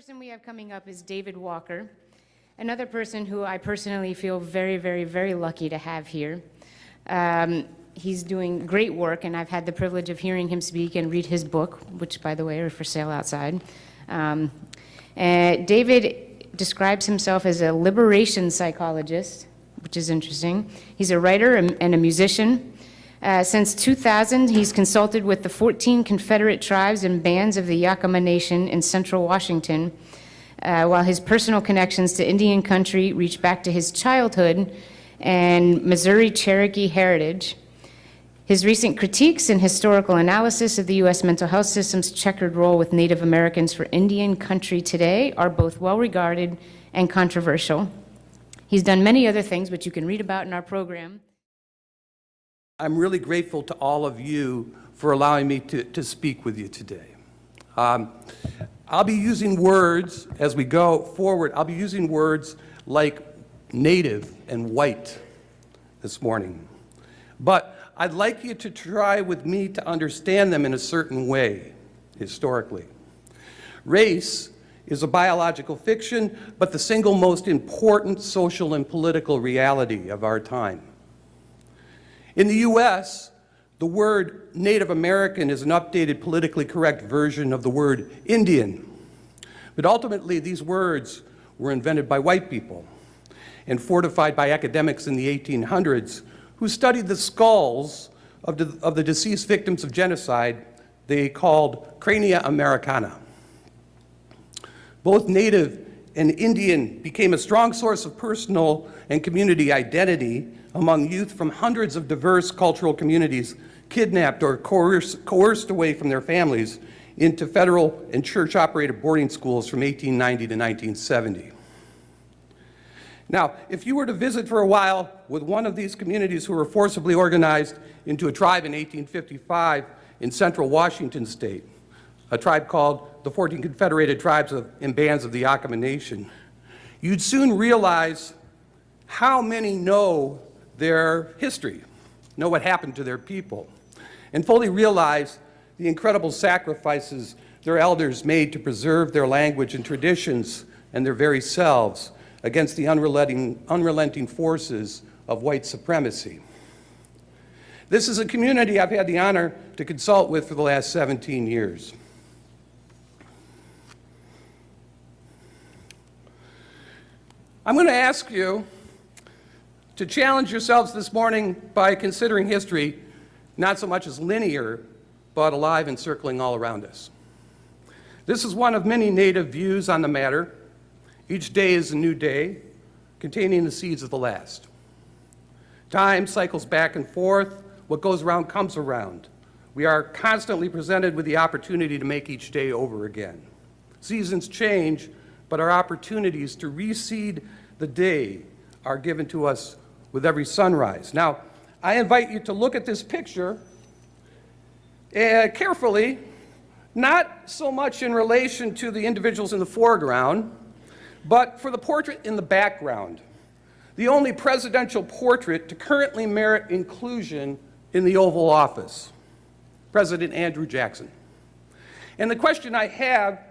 person we have coming up is David Walker, another person who I personally feel very, very, very lucky to have here. He's doing great work, and I've had the privilege of hearing him speak and read his book, which, by the way, are for sale outside. David describes himself as a liberation psychologist, which is interesting. He's a writer and a musician. Since 2000, he's consulted with the 14 Confederate tribes and bands of the Yakama Nation in central Washington, while his personal connections to Indian country reach back to his childhood and Missouri Cherokee heritage. His recent critiques and historical analysis of the U.S. mental health system's checkered role with Native Americans for Indian country today are both well-regarded and controversial. He's done many other things, which you can read about in our program. I'm really grateful to all of you for allowing me to speak with you today. I'll be using words, as we go forward, I'll be using words like native and white this morning. But I'd like you to try with me to understand them in a certain way, historically. Race is a biological fiction, but the single most important social and political reality of our time. In the U.S., the word Native American is an updated, politically correct version of the word Indian. But ultimately, these words were invented by white people and fortified by academics in the 1800s who studied the skulls of the deceased victims of genocide they called crania americana. Both Native and Indian became a strong source of personal and community identity among youth from hundreds of diverse cultural communities kidnapped or coerced away from their families into federal and church-operated boarding schools from 1890 to 1970. Now, if you were to visit for a while with one of these communities who were forcibly organized into a tribe in 1855 in central Washington state, a tribe called the 14 Confederated Tribes and Bands of the Yakama Nation, you'd soon realize how many know their history, know what happened to their people, and fully realize the incredible sacrifices their elders made to preserve their language and traditions and their very selves against the unrelenting forces of white supremacy. This is a community I've had the honor to consult with for the last 17 years. I'm going to ask you to challenge yourselves this morning by considering history not so much as linear, but alive and circling all around us. This is one of many Native views on the matter. Each day is a new day, containing the seeds of the last. Time cycles back and forth. What goes around comes around. We are constantly presented with the opportunity to make each day over again. Seasons change, but our opportunities to reseed the day are given to us with every sunrise. Now, I invite you to look at this picture carefully, not so much in relation to the individuals in the foreground, but for the portrait in the background, the only presidential portrait to currently merit inclusion in the Oval Office, President Andrew Jackson. And the question I have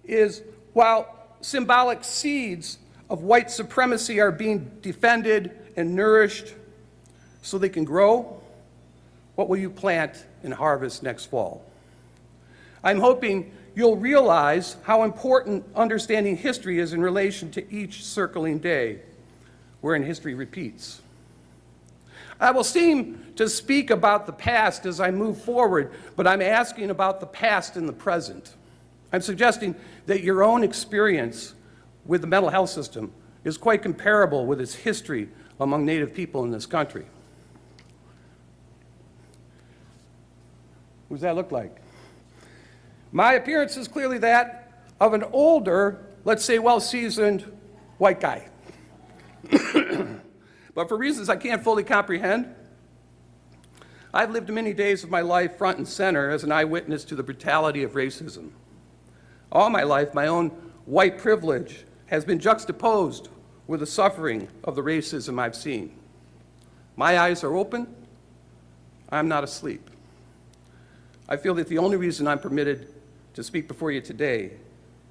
is, while symbolic seeds of white supremacy are being defended and nourished so they can grow, what will you plant and harvest next fall? I'm hoping you'll realize how important understanding history is in relation to each circling day, wherein history repeats. I will seem to speak about the past as I move forward, but I'm asking about the past and the present. I'm suggesting that your own experience with the mental health system is quite comparable with its history among Native people in this country. What does that look like? My appearance is clearly that of an older, let's say well-seasoned, white guy. But for reasons I can't fully comprehend, I've lived many days of my life front and center as an eyewitness to the brutality of racism. All my life, my own white privilege has been juxtaposed with the suffering of the racism I've seen. My eyes are open. I'm not asleep. I feel that the only reason I'm permitted to speak before you today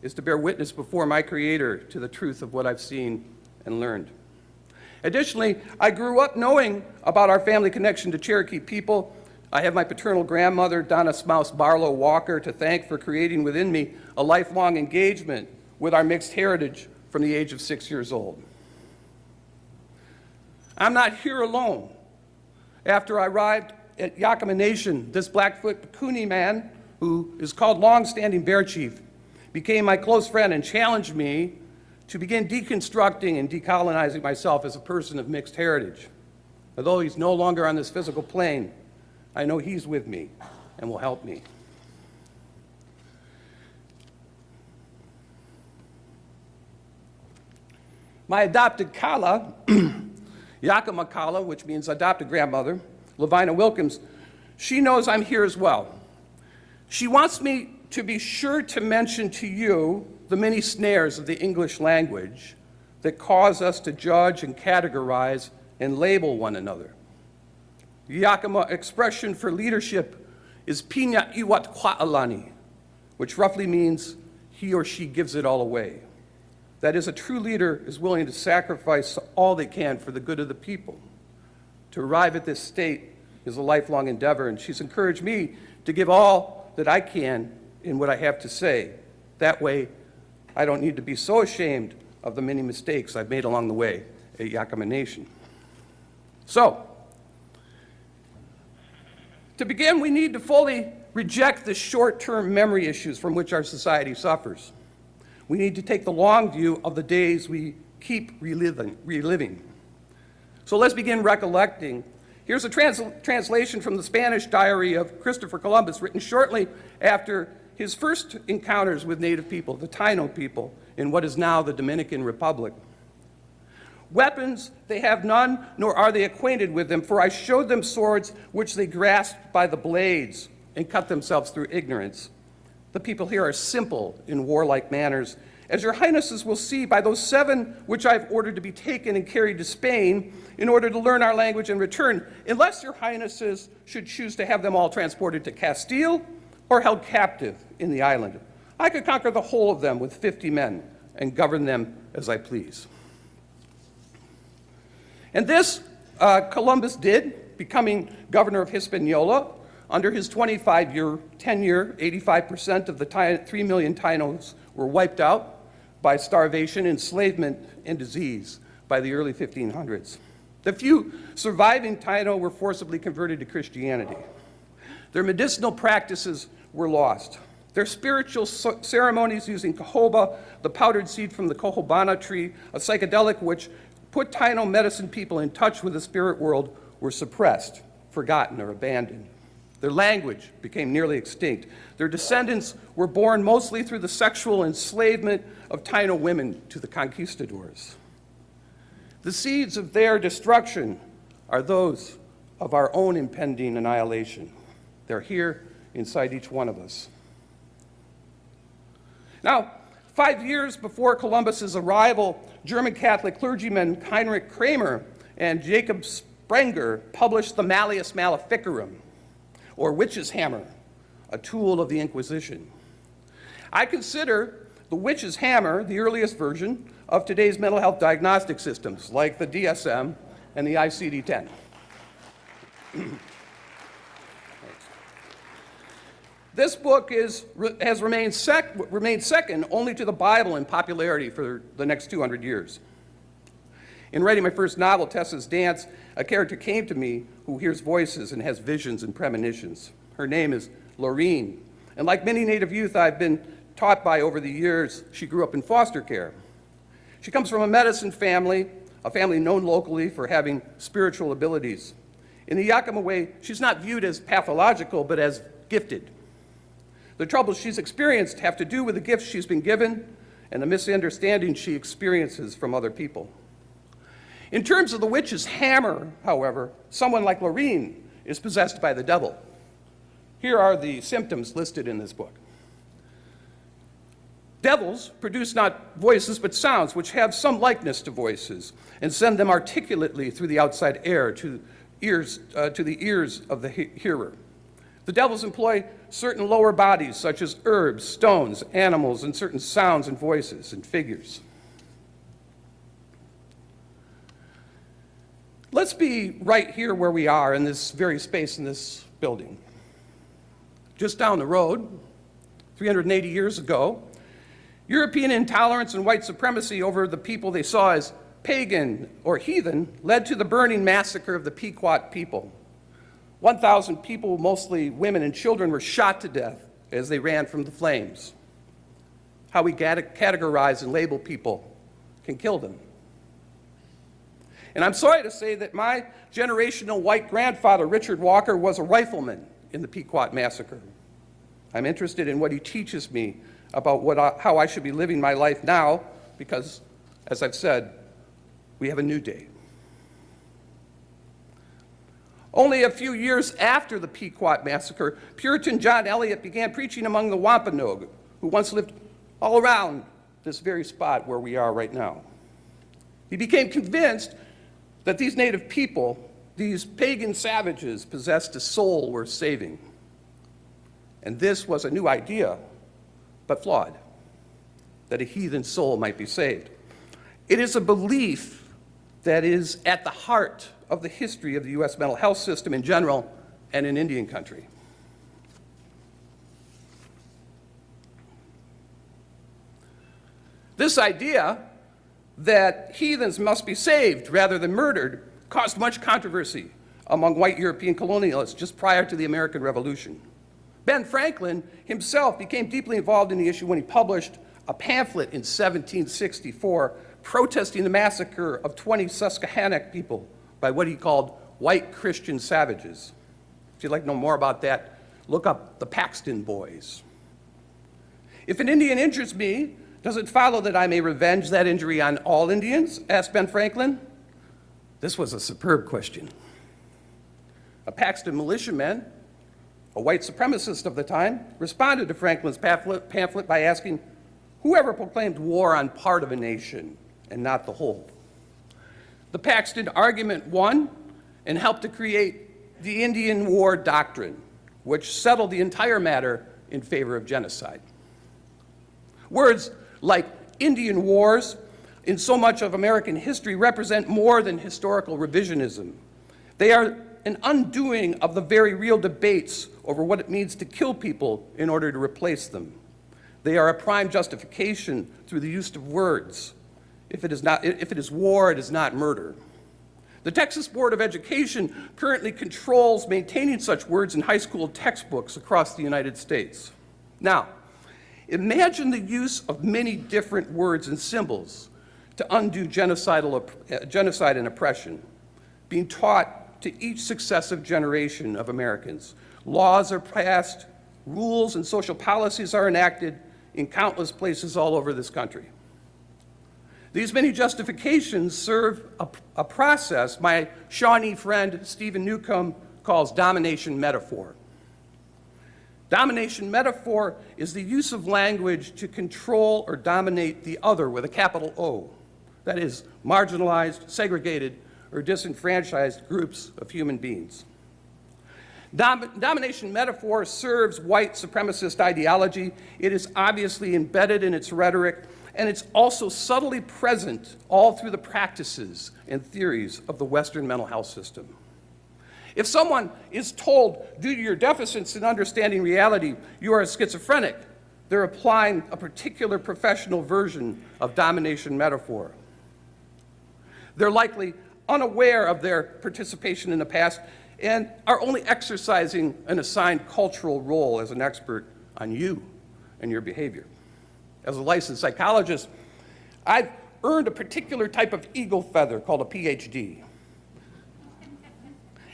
is to bear witness before my Creator to the truth of what I've seen and learned. Additionally, I grew up knowing about our family connection to Cherokee people. I have my paternal grandmother, Donna Smouse Barlow Walker, to thank for creating within me a lifelong engagement with our mixed heritage from the age of 6 years old. I'm not here alone. After I arrived at Yakima Nation, this Blackfoot Cooney man, who is called Long-Standing Bear Chief, became my close friend and challenged me to begin deconstructing and decolonizing myself as a person of mixed heritage. Although he's no longer on this physical plane, I know he's with me and will help me. My adopted Kala, Yakima Kala, which means adopted grandmother, Lavina Wilkins, she knows I'm here as well. She wants me to be sure to mention to you the many snares of the English language that cause us to judge and categorize and label one another. The Yakima expression for leadership is Pinya Iwat Kwa'alani, which roughly means he or she gives it all away. That is, a true leader is willing to sacrifice all they can for the good of the people. To arrive at this state is a lifelong endeavor, and she's encouraged me to give all that I can in what I have to say. That way, I don't need to be so ashamed of the many mistakes I've made along the way at Yakima Nation. So, to begin, we need to fully reject the short-term memory issues from which our society suffers. We need to take the long view of the days we keep reliving. So let's begin recollecting. Here's a translation from the Spanish diary of Christopher Columbus, written shortly after his first encounters with native people, the Taino people, in what is now the Dominican Republic. Weapons they have none, nor are they acquainted with them, for I showed them swords which they grasped by the blades and cut themselves through ignorance. The people here are simple in warlike manners, as your highnesses will see by those 7 which I have ordered to be taken and carried to Spain in order to learn our language and return, unless your highnesses should choose to have them all transported to Castile or held captive in the island. I could conquer the whole of them with 50 men and govern them as I please. And this Columbus did, becoming governor of Hispaniola. Under his 25-year tenure, 85% of the 3 million Tainos were wiped out by starvation, enslavement, and disease by the early 1500s. The few surviving Taino were forcibly converted to Christianity. Their medicinal practices were lost. Their spiritual ceremonies using cahoba, the powdered seed from the cohobana tree, a psychedelic which put Taino medicine people in touch with the spirit world, were suppressed, forgotten, or abandoned. Their language became nearly extinct. Their descendants were born mostly through the sexual enslavement of Taino women to the conquistadors. The seeds of their destruction are those of our own impending annihilation. They're here inside each one of us. Now, 5 years before Columbus's arrival, German Catholic clergymen Heinrich Kramer and Jacob Sprenger published the Malleus Maleficarum, or witch's hammer, a tool of the Inquisition. I consider the witch's hammer the earliest version of today's mental health diagnostic systems, like the DSM and the ICD-10. This book has remained second only to the Bible in popularity for the next 200 years. In writing my first novel, Tessa's Dance, a character came to me who hears voices and has visions and premonitions. Her name is Laureen, and like many Native youth I've been taught by over the years, she grew up in foster care. She comes from a medicine family, a family known locally for having spiritual abilities. In the Yakima way, she's not viewed as pathological, but as gifted. The troubles she's experienced have to do with the gifts she's been given and the misunderstandings she experiences from other people. In terms of the witch's hammer, however, someone like Laureen is possessed by the devil. Here are the symptoms listed in this book. Devils produce not voices but sounds which have some likeness to voices and send them articulately through the outside air to the ears of the hearer. The devils employ certain lower bodies, such as herbs, stones, animals, and certain sounds and voices and figures. Let's be right here where we are in this very space in this building. Just down the road, 380 years ago, European intolerance and white supremacy over the people they saw as pagan or heathen led to the burning massacre of the Pequot people. 1,000 people, mostly women and children, were shot to death as they ran from the flames. How we categorize and label people can kill them. And I'm sorry to say that my generational white grandfather, Richard Walker, was a rifleman in the Pequot massacre. I'm interested in what he teaches me about how I should be living my life now because, as I've said, we have a new day. Only a few years after the Pequot massacre, Puritan John Eliot began preaching among the Wampanoag, who once lived all around this very spot where we are right now. He became convinced that these native people, these pagan savages, possessed a soul worth saving. And this was a new idea, but flawed, that a heathen soul might be saved. It is a belief that is at the heart of the history of the U.S. mental health system in general and in Indian country. This idea that heathens must be saved rather than murdered caused much controversy among white European colonialists just prior to the American Revolution. Ben Franklin himself became deeply involved in the issue when he published a pamphlet in 1764 protesting the massacre of 20 Susquehannock people by what he called white Christian savages. If you'd like to know more about that, look up the Paxton Boys. If an Indian injures me, does it follow that I may revenge that injury on all Indians? Asked Ben Franklin. This was a superb question. A Paxton militiaman, a white supremacist of the time, responded to Franklin's pamphlet by asking, whoever proclaimed war on part of a nation and not the whole? The Paxton argument won and helped to create the Indian War Doctrine, which settled the entire matter in favor of genocide. Words like Indian Wars in so much of American history represent more than historical revisionism. They are an undoing of the very real debates over what it means to kill people in order to replace them. They are a prime justification through the use of words. If it is war, it is not murder. The Texas Board of Education currently controls maintaining such words in high school textbooks across the United States. Now, imagine the use of many different words and symbols to undo genocide and oppression being taught to each successive generation of Americans. Laws are passed, rules and social policies are enacted in countless places all over this country. These many justifications serve a process my Shawnee friend Stephen Newcomb calls domination metaphor. Domination metaphor is the use of language to control or dominate the other with a capital O, that is, marginalized, segregated, or disenfranchised groups of human beings. Domination metaphor serves white supremacist ideology. It is obviously embedded in its rhetoric, and it's also subtly present all through the practices and theories of the Western mental health system. If someone is told, due to your deficits in understanding reality, you are a schizophrenic, they're applying a particular professional version of domination metaphor. They're likely unaware of their participation in the past and are only exercising an assigned cultural role as an expert on you and your behavior. As a licensed psychologist, I've earned a particular type of eagle feather called a PhD.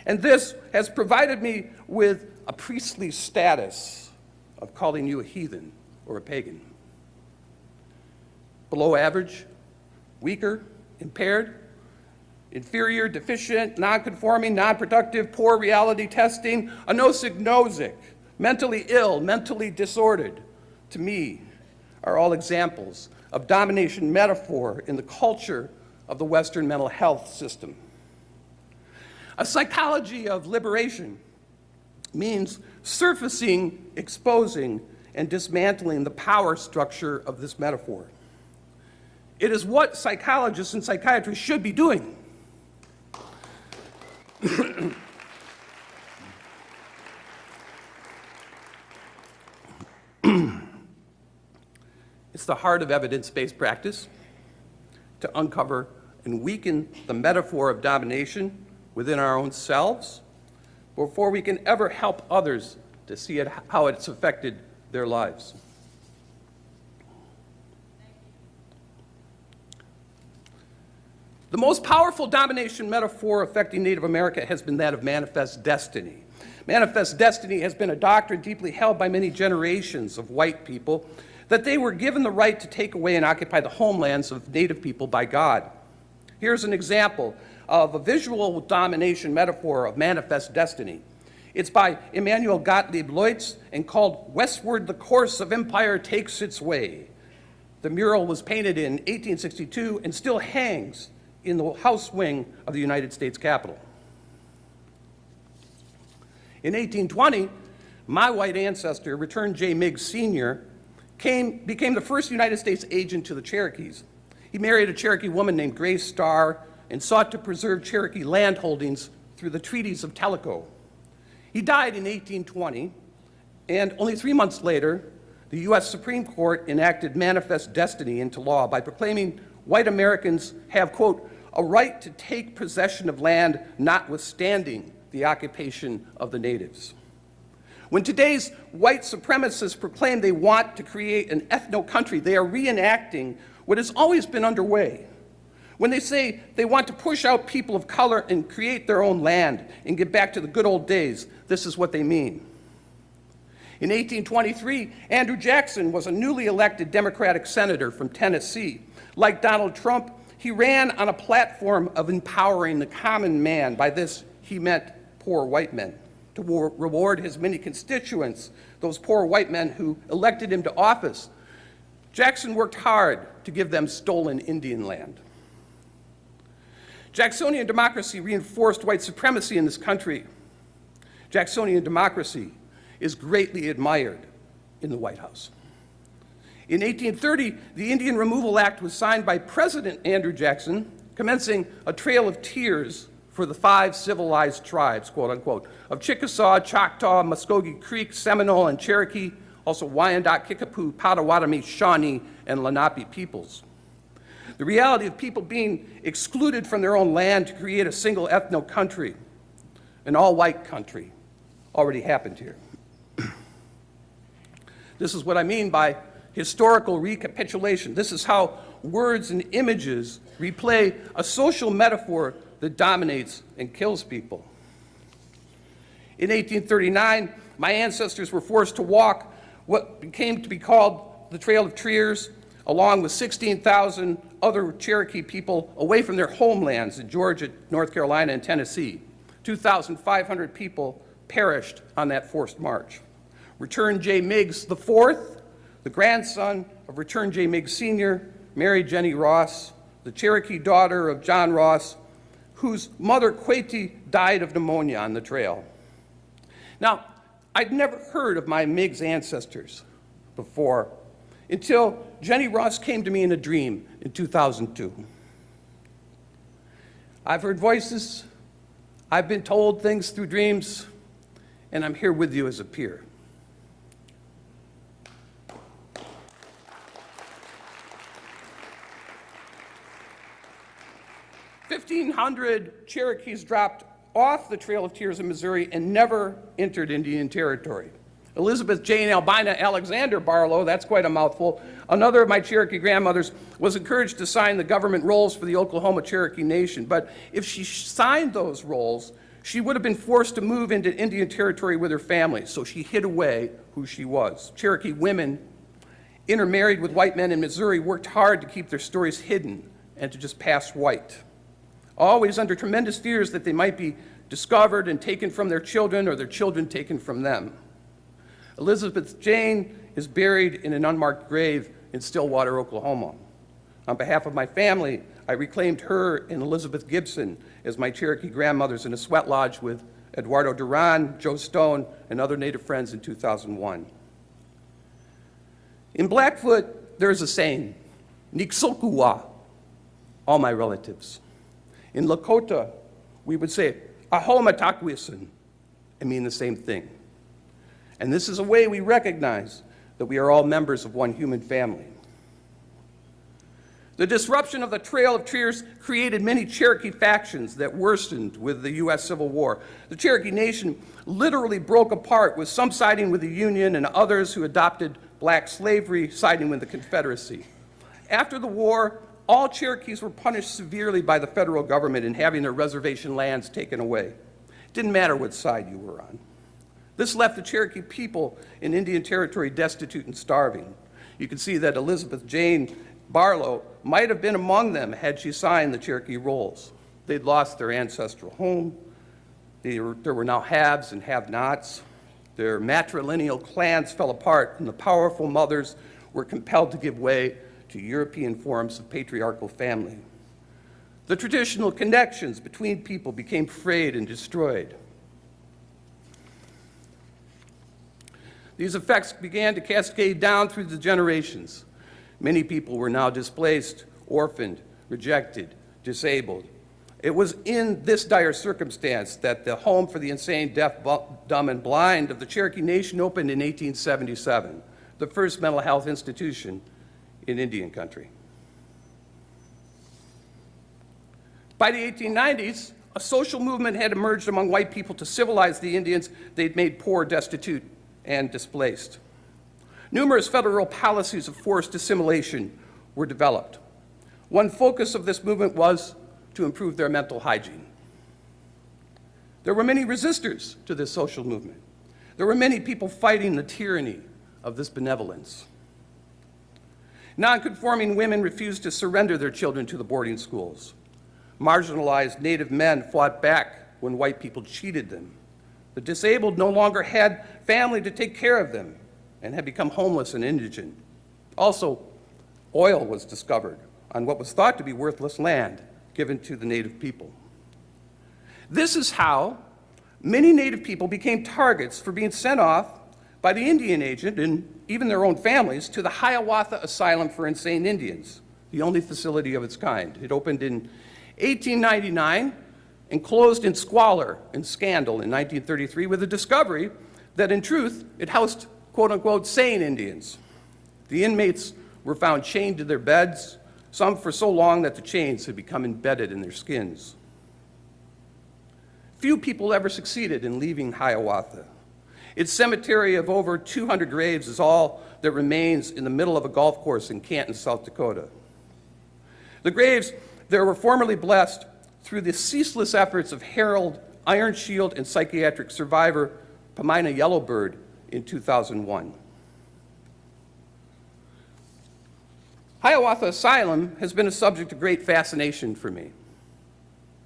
And this has provided me with a priestly status of calling you a heathen or a pagan. Below average, weaker, impaired, inferior, deficient, non-conforming, non-productive, poor reality testing, anosognosic, mentally ill, mentally disordered, to me, are all examples of domination metaphor in the culture of the Western mental health system. A psychology of liberation means surfacing, exposing, and dismantling the power structure of this metaphor. It is what psychologists and psychiatrists should be doing. It's the heart of evidence-based practice to uncover and weaken the metaphor of domination within our own selves before we can ever help others to see how it's affected their lives. The most powerful domination metaphor affecting Native America has been that of manifest destiny. Manifest destiny has been a doctrine deeply held by many generations of white people, that they were given the right to take away and occupy the homelands of Native people by God. Here's an example of a visual domination metaphor of manifest destiny. It's by Emanuel Gottlieb Leutz and called "Westward the Course of Empire Takes Its Way." The mural was painted in 1862 and still hangs in the House wing of the United States Capitol. In 1820, my white ancestor, Return J. Meigs Sr., became the first United States agent to the Cherokees. He married a Cherokee woman named Grace Starr and sought to preserve Cherokee land holdings through the treaties of Tellico. He died in 1820, and only 3 months later, the U.S. Supreme Court enacted manifest destiny into law by proclaiming white Americans have, quote, a right to take possession of land notwithstanding the occupation of the natives. When today's white supremacists proclaim they want to create an ethno-country, they are reenacting what has always been underway. When they say they want to push out people of color and create their own land and get back to the good old days, this is what they mean. In 1823, Andrew Jackson was a newly elected Democratic senator from Tennessee. Like Donald Trump, he ran on a platform of empowering the common man. By this, he meant poor white men, to reward his many constituents, those poor white men who elected him to office. Jackson worked hard to give them stolen Indian land. Jacksonian democracy reinforced white supremacy in this country. Jacksonian democracy is greatly admired in the White House. In 1830, the Indian Removal Act was signed by President Andrew Jackson, commencing a trail of tears for the 5 civilized tribes, quote unquote, of Chickasaw, Choctaw, Muskogee Creek, Seminole, and Cherokee, also Wyandot, Kickapoo, Potawatomi, Shawnee, and Lenape peoples. The reality of people being excluded from their own land to create a single ethno-country, an all-white country, already happened here. This is what I mean by historical recapitulation. This is how words and images replay a social metaphor that dominates and kills people. In 1839, my ancestors were forced to walk what became to be called the Trail of Tears, along with 16,000 other Cherokee people away from their homelands in Georgia, North Carolina, and Tennessee. 2,500 people perished on that forced march. Return J. Meigs IV, the grandson of Return J. Meigs Sr., married Jenny Ross, the Cherokee daughter of John Ross, whose mother, Quaty, died of pneumonia on the trail. Now, I'd never heard of my Meigs ancestors before until Jenny Ross came to me in a dream in 2002. I've heard voices, I've been told things through dreams, and I'm here with you as a peer. 1,500 Cherokees dropped off the Trail of Tears in Missouri and never entered Indian Territory. Elizabeth Jane Albina Alexander Barlow, that's quite a mouthful, another of my Cherokee grandmothers, was encouraged to sign the government rolls for the Oklahoma Cherokee Nation. But if she signed those rolls, she would have been forced to move into Indian Territory with her family, so she hid away who she was. Cherokee women intermarried with white men in Missouri worked hard to keep their stories hidden and to just pass white, always under tremendous fears that they might be discovered and taken from their children or their children taken from them. Elizabeth Jane is buried in an unmarked grave in Stillwater, Oklahoma. On behalf of my family, I reclaimed her and Elizabeth Gibson as my Cherokee grandmothers in a sweat lodge with Eduardo Duran, Joe Stone, and other Native friends in 2001. In Blackfoot, there is a saying, Niksokuwa, all my relatives. In Lakota, we would say, Aho Matakwisin, and mean the same thing. And this is a way we recognize that we are all members of one human family. The disruption of the Trail of Tears created many Cherokee factions that worsened with the U.S. Civil War. The Cherokee Nation literally broke apart, with some siding with the Union and others who adopted black slavery siding with the Confederacy. After the war, all Cherokees were punished severely by the federal government in having their reservation lands taken away. It didn't matter what side you were on. This left the Cherokee people in Indian Territory destitute and starving. You can see that Elizabeth Jane Barlow might have been among them had she signed the Cherokee rolls. They'd lost their ancestral home. There were now haves and have-nots. Their matrilineal clans fell apart, and the powerful mothers were compelled to give way to European forms of patriarchal family. The traditional connections between people became frayed and destroyed. These effects began to cascade down through the generations. Many people were now displaced, orphaned, rejected, disabled. It was in this dire circumstance that the Home for the Insane, Deaf, Dumb, and Blind of the Cherokee Nation opened in 1877, the first mental health institution in Indian country. By the 1890s, a social movement had emerged among white people to civilize the Indians they'd made poor, destitute, and displaced. Numerous federal policies of forced assimilation were developed. One focus of this movement was to improve their mental hygiene. There were many resistors to this social movement. There were many people fighting the tyranny of this benevolence. Nonconforming women refused to surrender their children to the boarding schools. Marginalized Native men fought back when white people cheated them. The disabled no longer had family to take care of them and had become homeless and indigent. Also, oil was discovered on what was thought to be worthless land given to the Native people. This is how many Native people became targets for being sent off by the Indian agent and even their own families to the Hiawatha Asylum for Insane Indians, the only facility of its kind. It opened in 1899 and closed in squalor and scandal in 1933 with the discovery that in truth it housed quote-unquote sane Indians. The inmates were found chained to their beds, some for so long that the chains had become embedded in their skins. Few people ever succeeded in leaving Hiawatha. Its cemetery of over 200 graves is all that remains in the middle of a golf course in Canton, South Dakota. The graves there were formerly blessed through the ceaseless efforts of Harold Iron Shield and psychiatric survivor Pamina Yellowbird in 2001. Hiawatha Asylum has been a subject of great fascination for me.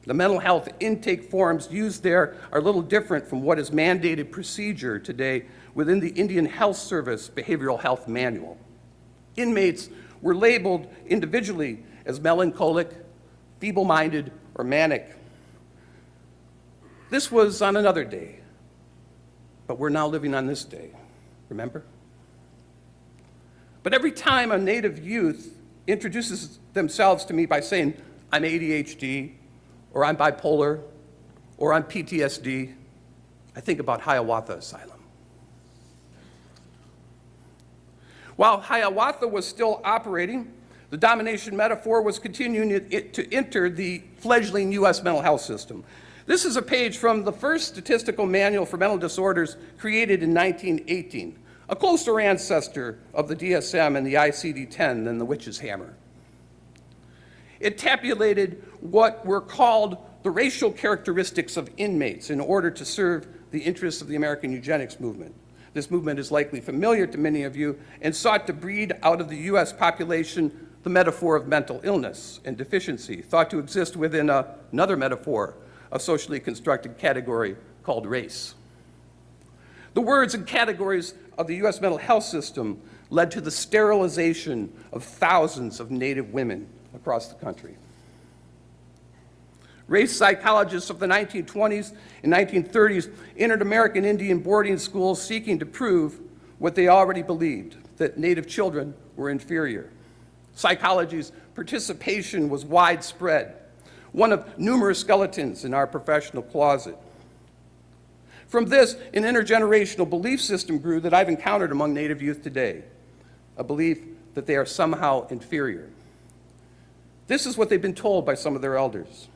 The mental health intake forms used there are a little different from what is mandated procedure today within the Indian Health Service Behavioral Health Manual. Inmates were labeled individually as melancholic, feeble-minded, or manic. This was on another day, but we're now living on this day, remember? But every time a Native youth introduces themselves to me by saying, I'm ADHD, or I'm bipolar, or I'm PTSD, I think about Hiawatha Asylum. While Hiawatha was still operating, the domination metaphor was continuing to enter the fledgling U.S. mental health system. This is a page from the first statistical manual for mental disorders created in 1918, a closer ancestor of the DSM and the ICD-10 than the witch's hammer. It tabulated what were called the racial characteristics of inmates in order to serve the interests of the American eugenics movement. This movement is likely familiar to many of you and sought to breed out of the U.S. population the metaphor of mental illness and deficiency, thought to exist within another metaphor, a socially constructed category called race. The words and categories of the U.S. mental health system led to the sterilization of thousands of Native women across the country. Race psychologists of the 1920s and 1930s entered American Indian boarding schools seeking to prove what they already believed, that Native children were inferior. Psychology's participation was widespread, one of numerous skeletons in our professional closet. From this, an intergenerational belief system grew that I've encountered among Native youth today, a belief that they are somehow inferior. This is what they've been told by some of their elders.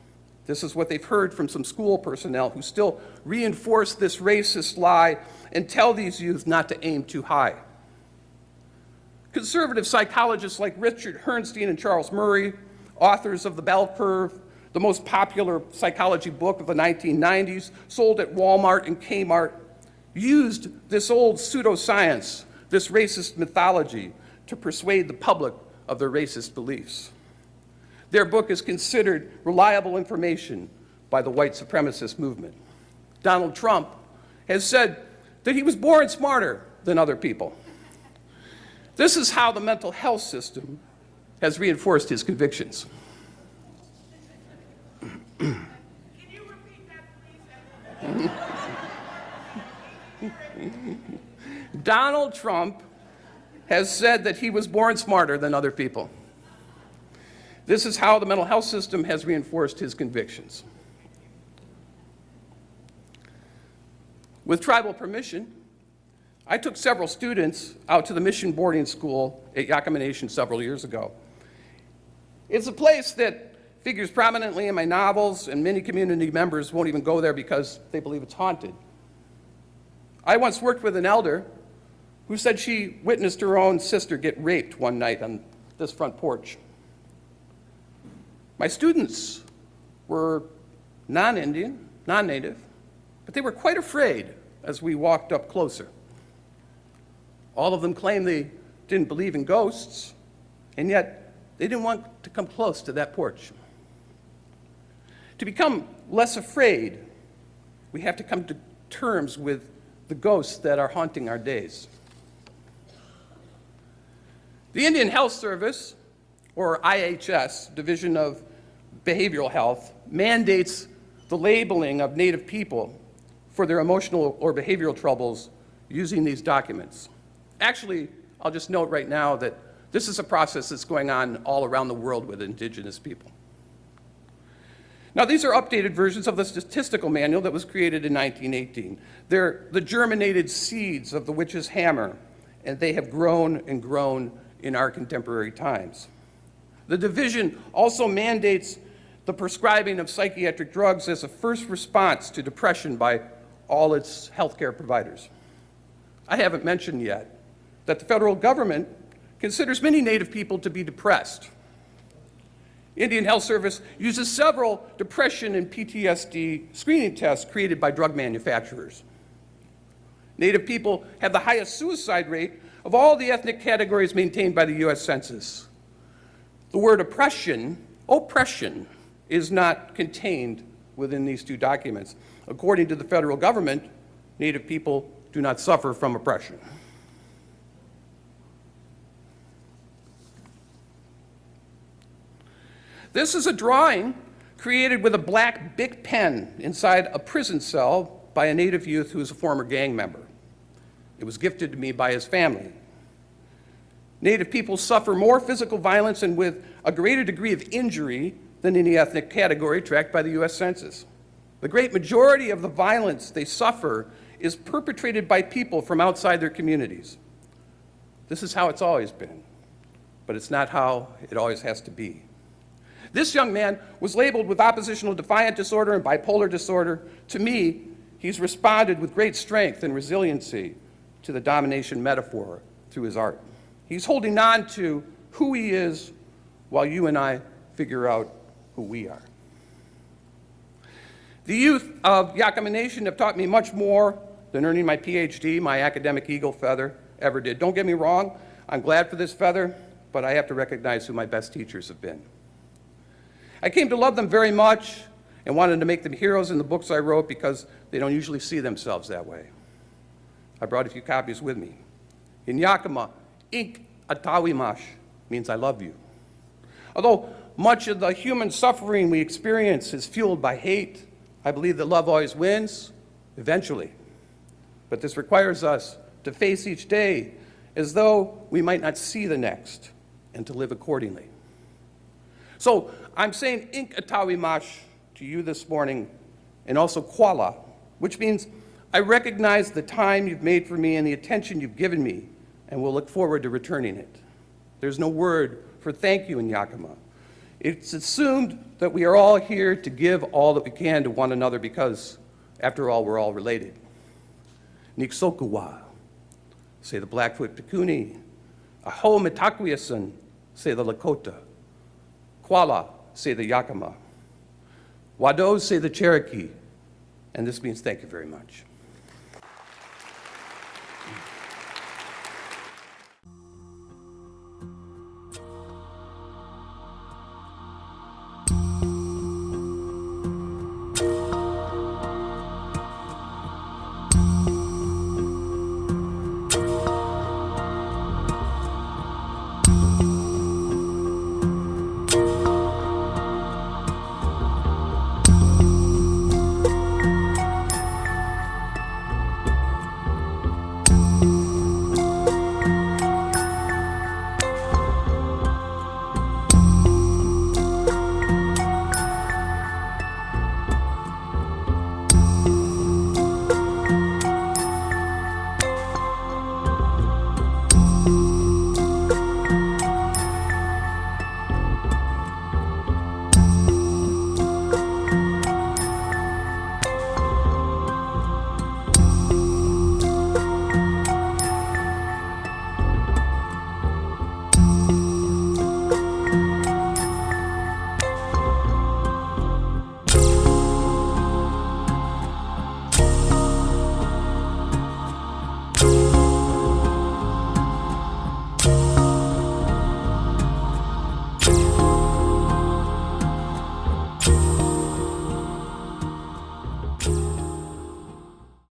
This is what they've heard from some school personnel who still reinforce this racist lie and tell these youth not to aim too high. Conservative psychologists like Richard Herrnstein and Charles Murray, authors of The Bell Curve, the most popular psychology book of the 1990s, sold at Walmart and Kmart, used this old pseudoscience, this racist mythology, to persuade the public of their racist beliefs. Their book is considered reliable information by the white supremacist movement. Donald Trump has said that he was born smarter than other people. This is how the mental health system has reinforced his convictions. Can you repeat that, please? Donald Trump has said that he was born smarter than other people. This is how the mental health system has reinforced his convictions. With tribal permission, I took several students out to the mission boarding school at Yakima Nation several years ago. It's a place that figures prominently in my novels, and many community members won't even go there because they believe it's haunted. I once worked with an elder who said she witnessed her own sister get raped one night on this front porch. My students were non-Indian, non-Native, but they were quite afraid as we walked up closer. All of them claimed they didn't believe in ghosts, and yet they didn't want to come close to that porch. To become less afraid, we have to come to terms with the ghosts that are haunting our days. The Indian Health Service, or IHS, Division of Behavioral Health, mandates the labeling of Native people for their emotional or behavioral troubles using these documents. Actually, I'll just note right now that this is a process that's going on all around the world with Indigenous people. Now, these are updated versions of the statistical manual that was created in 1918. They're the germinated seeds of the witch's hammer, and they have grown and grown in our contemporary times. The division also mandates the prescribing of psychiatric drugs as a first response to depression by all its healthcare providers. I haven't mentioned yet that the federal government considers many Native people to be depressed. Indian Health Service uses several depression and PTSD screening tests created by drug manufacturers. Native people have the highest suicide rate of all the ethnic categories maintained by the U.S. Census. The word oppression is not contained within these two documents. According to the federal government, Native people do not suffer from oppression. This is a drawing created with a black Bic pen inside a prison cell by a Native youth who is a former gang member. It was gifted to me by his family. Native people suffer more physical violence and with a greater degree of injury than any ethnic category tracked by the U.S. Census. The great majority of the violence they suffer is perpetrated by people from outside their communities. This is how it's always been, but it's not how it always has to be. This young man was labeled with oppositional defiant disorder and bipolar disorder. To me, he's responded with great strength and resiliency to the domination metaphor through his art. He's holding on to who he is while you and I figure out who we are. The youth of Yakima Nation have taught me much more than earning my PhD, my academic eagle feather, ever did. Don't get me wrong, I'm glad for this feather, but I have to recognize who my best teachers have been. I came to love them very much and wanted to make them heroes in the books I wrote because they don't usually see themselves that way. I brought a few copies with me. In Yakima, Ink Atawimash means I love you. Although much of the human suffering we experience is fueled by hate, I believe that love always wins, eventually. But this requires us to face each day as though we might not see the next, and to live accordingly. So I'm saying ink atawi mash to you this morning, and also kwala, which means I recognize the time you've made for me and the attention you've given me, and will look forward to returning it. There's no word for thank you in Yakima. It's assumed that we are all here to give all that we can to one another because, after all, we're all related. Niksokuwa, say the Blackfoot Pikuni. Aho Metakwiasan, say the Lakota. Kwala, say the Yakima. Wado, say the Cherokee. And this means thank you very much.